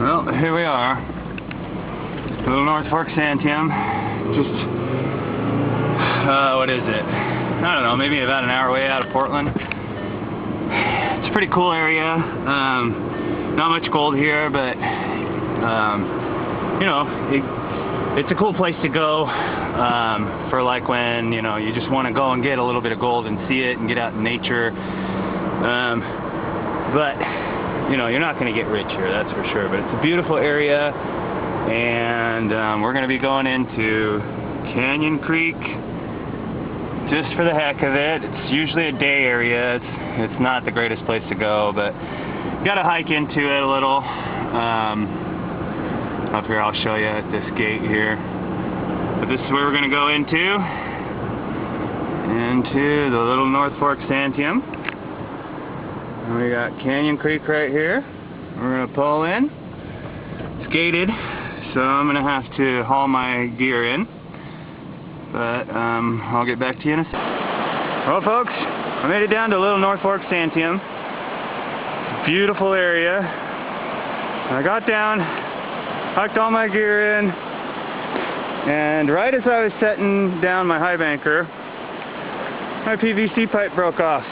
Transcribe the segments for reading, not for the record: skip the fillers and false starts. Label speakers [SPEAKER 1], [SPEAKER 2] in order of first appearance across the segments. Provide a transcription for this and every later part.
[SPEAKER 1] Well, here we are, Little North Fork Santiam. Just, what is it? I don't know, maybe about an hour away out of Portland. It's a pretty cool area. Not much gold here, but you know, it's a cool place to go for like when, you know, you just want to go and get a little bit of gold and see it and get out in nature. But you know, you're not going to get rich here, that's for sure. But it's a beautiful area, and we're going to be going into Canyon Creek just for the heck of it. It's usually a day area. It's not the greatest place to go, but you got to hike into it a little. Up here, I'll show you at this gate here. But this is where we're going to go into the Little North Fork Santiam. And we got Canyon Creek right here. We're going to pull in. It's gated, so I'm going to have to haul my gear in. But I'll get back to you in a second. Well, folks, I made it down to Little North Fork Santiam. Beautiful area. I got down, hooked all my gear in, and right as I was setting down my high banker, my PVC pipe broke off.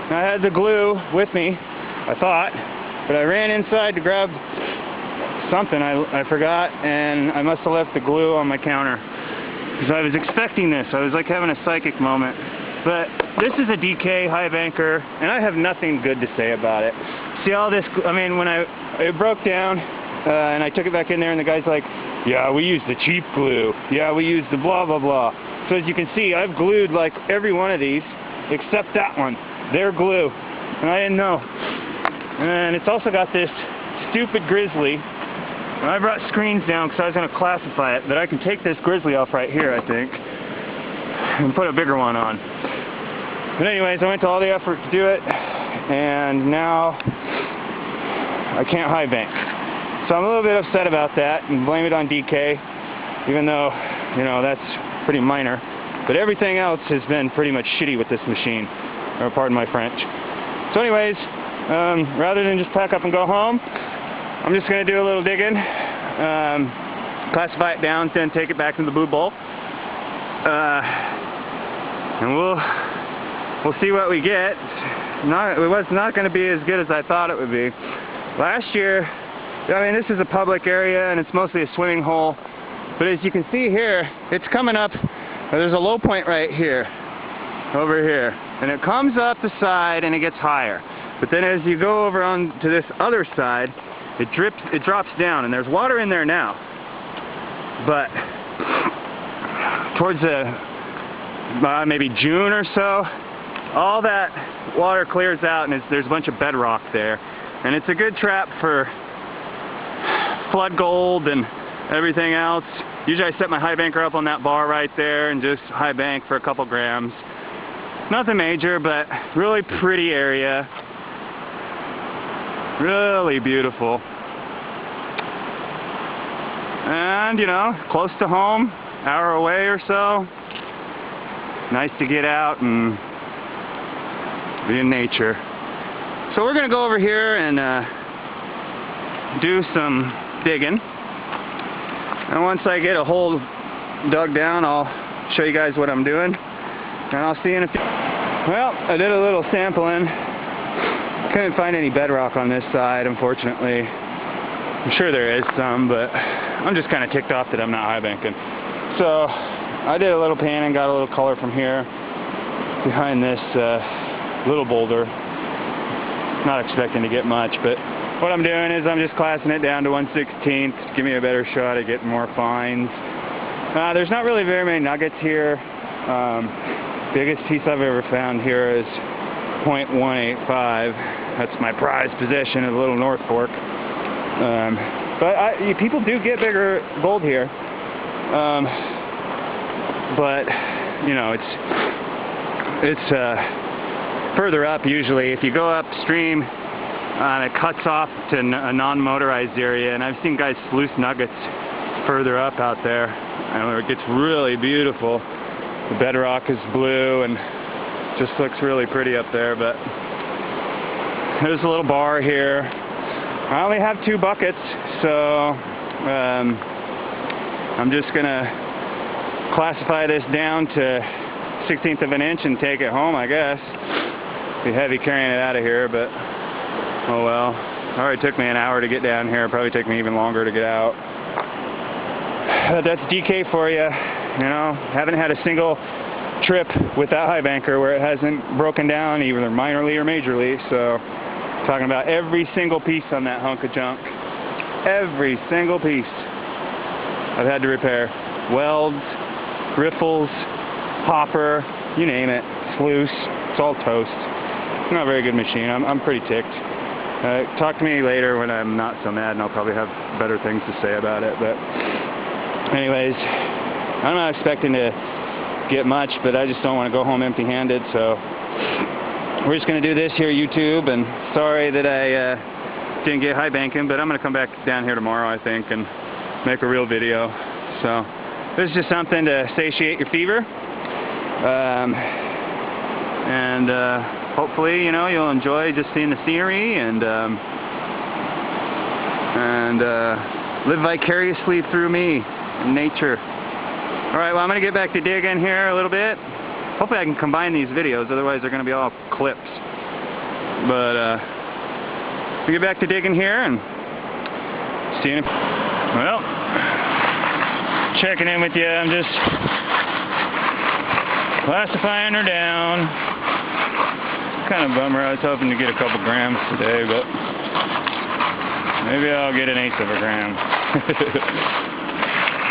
[SPEAKER 1] I had the glue with me, I thought, but I ran inside to grab something I forgot, and I must have left the glue on my counter. Because I was expecting this. I was like having a psychic moment. But this is a DK high banker, and I have nothing good to say about it. See all this, I mean, when it broke down, and I took it back in there, and the guy's like, yeah, we used the cheap glue. Yeah, we used the blah, blah, blah. So as you can see, I've glued like every one of these, except that one. They're glue. And I didn't know. And it's also got this stupid grizzly. And I brought screens down because I was going to classify it, but I can take this grizzly off right here, I think, and put a bigger one on. But anyways, I went to all the effort to do it, and now I can't high bank. So I'm a little bit upset about that and blame it on DK, even though, you know, that's pretty minor. But everything else has been pretty much shitty with this machine, or pardon my French. So anyways, rather than just pack up and go home, I'm just going to do a little digging, classify it down, then take it back to the boot bowl, and we'll see what we get. It was not going to be as good as I thought it would be. Last year, I mean, this is a public area and it's mostly a swimming hole, but as you can see here, it's coming up. There's a low point right here, over here, and it comes up the side and it gets higher. But then as you go over on to this other side, it drops down, and there's water in there now. But towards maybe June or so, all that water clears out, and there's a bunch of bedrock there. And it's a good trap for flood gold and everything else. Usually I set my high banker up on that bar right there and just high bank for a couple grams. Nothing major, but really pretty area. Really beautiful. And, you know, close to home, hour away or so. Nice to get out and be in nature. So we're going to go over here and do some digging. And once I get a hole dug down, I'll show you guys what I'm doing. And I'll see you in a few. Well, I did a little sampling. Couldn't find any bedrock on this side, unfortunately. I'm sure there is some, but I'm just kind of ticked off that I'm not high banking. So I did a little panning, got a little color from here behind this little boulder. Not expecting to get much, but what I'm doing is I'm just classing it down to 1/16 to give me a better shot at getting more fines. There's not really very many nuggets here. Biggest piece I've ever found here is 0.185. That's my prized possession of the Little North Fork. But people do get bigger gold here. But you know, it's further up usually. If you go upstream, it cuts off to a non-motorized area, and I've seen guys sluice nuggets further up out there, and it gets really beautiful. The bedrock is blue and just looks really pretty up there. But there's a little bar here. I only have 2 buckets, so I'm just gonna classify this down to 1/16 of an inch and take it home, I guess. Be heavy carrying it out of here, but oh well. It already took me an hour to get down here. It'll probably take me even longer to get out. But that's DK for you. You know, haven't had a single trip with that high banker where it hasn't broken down either minorly or majorly. So talking about every single piece on that hunk of junk. Every single piece I've had to repair. Welds, riffles, hopper, you name it. It's loose. It's all toast. It's not a very good machine. I'm pretty ticked. Talk to me later when I'm not so mad, and I'll probably have better things to say about it. But anyways, I'm not expecting to get much, but I just don't want to go home empty-handed. So we're just going to do this here, YouTube. And sorry that I didn't get high banking, but I'm going to come back down here tomorrow, I think, and make a real video. So this is just something to satiate your fever. Hopefully, you know, you'll enjoy just seeing the scenery and live vicariously through me in nature. Alright, well, I'm going to get back to digging here a little bit. Hopefully I can combine these videos, otherwise they're going to be all clips. But we'll get back to digging here and see you in a... Well, checking in with you. I'm just classifying her down. Kind of bummer. I was hoping to get a couple grams today, but maybe I'll get 1/8 of a gram.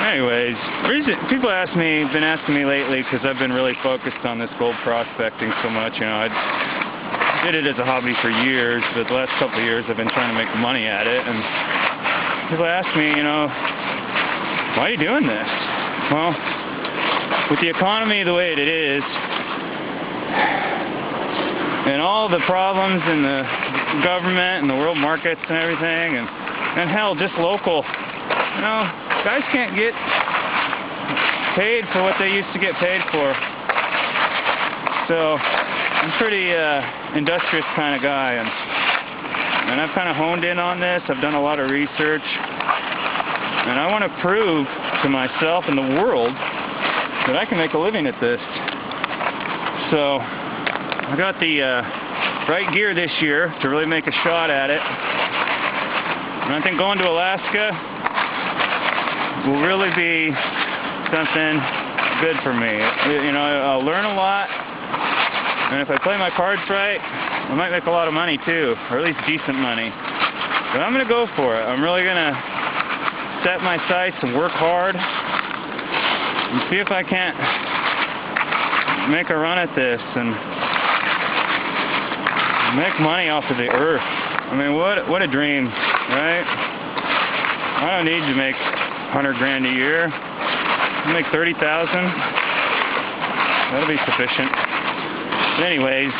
[SPEAKER 1] Anyways, people been asking me lately, because I've been really focused on this gold prospecting so much. You know, I did it as a hobby for years, but the last couple of years I've been trying to make money at it, and people ask me, you know, why are you doing this? Well, with the economy the way it is, and all the problems in the government and the world markets and everything, and hell, just local, you know, guys can't get paid for what they used to get paid for. So I'm pretty industrious kind of guy, and I've kind of honed in on this. I've done a lot of research, and I want to prove to myself and the world that I can make a living at this. So I got the right gear this year to really make a shot at it. And I think going to Alaska will really be something good for me. You know, I'll learn a lot, and if I play my cards right, I might make a lot of money too, or at least decent money. But I'm going to go for it. I'm really going to set my sights and work hard and see if I can't make a run at this and make money off of the earth. I mean, what a dream, right? I don't need to make 100 grand a year. I'll make 30,000. That'll be sufficient. But anyways,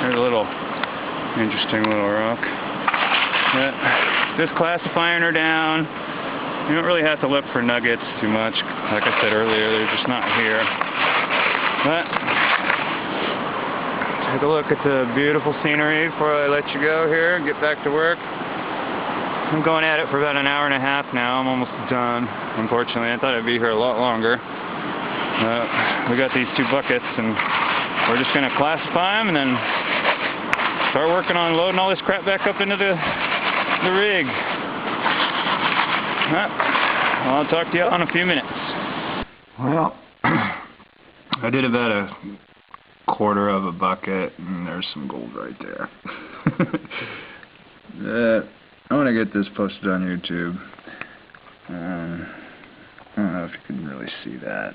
[SPEAKER 1] there's a little interesting little rock. Just classifying her down. You don't really have to look for nuggets too much. Like I said earlier, they're just not here. But take a look at the beautiful scenery before I let you go here and get back to work. I'm going at it for about an hour and a half now. I'm almost done, unfortunately. I thought I'd be here a lot longer. We got these 2 buckets, and we're just going to classify them and then start working on loading all this crap back up into the rig. Well, I'll talk to you in a few minutes. Well, I did about a 1/4 of a bucket, and there's some gold right there. I want to get this posted on YouTube. I don't know if you can really see that.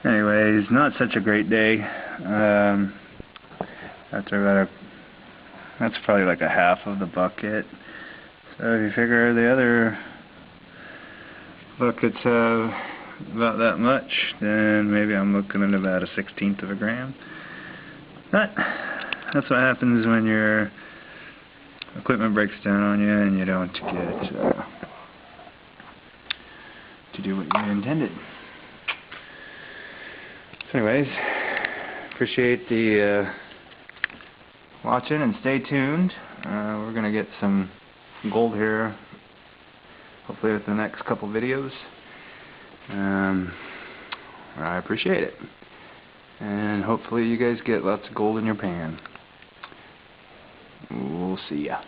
[SPEAKER 1] Anyways, not such a great day. That's probably like a 1/2 of the bucket. So if you figure the other buckets have about that much, then maybe I'm looking at about a 1/16 of a gram. But that's what happens when your equipment breaks down on you and you don't get to do what you intended. So anyways, appreciate the watching and stay tuned. We're going to get some gold here, hopefully with the next couple videos. I appreciate it. And hopefully you guys get lots of gold in your pan. We'll see ya.